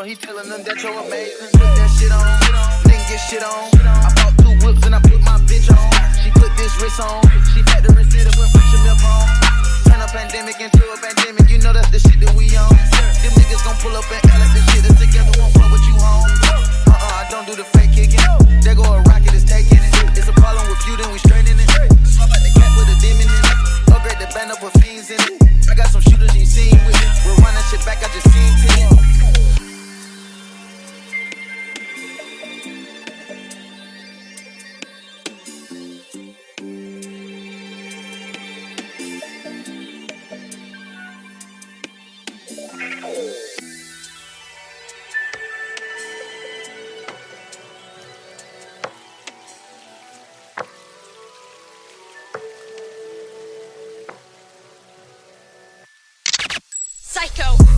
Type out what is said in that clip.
He telling them that you're amazing. Put that shit on, nigga get shit on. I bought 2 whips and I put my bitch on. She put this wrist on. She had the wrist that went with your milk on. Turn a pandemic into a pandemic. You know that's the shit that we on. Them niggas gon' pull up and L at the shit that's together. Won't fuck with you home. I don't do the fake kicking. There go a rocket is taking it. It's a problem with you, then we straightening it. Swap like the cat with a demon in it. Upgrade the band up with fiends in it. I got some shooters you seen with it. We'll run that shit back. I just seen to it. Psycho.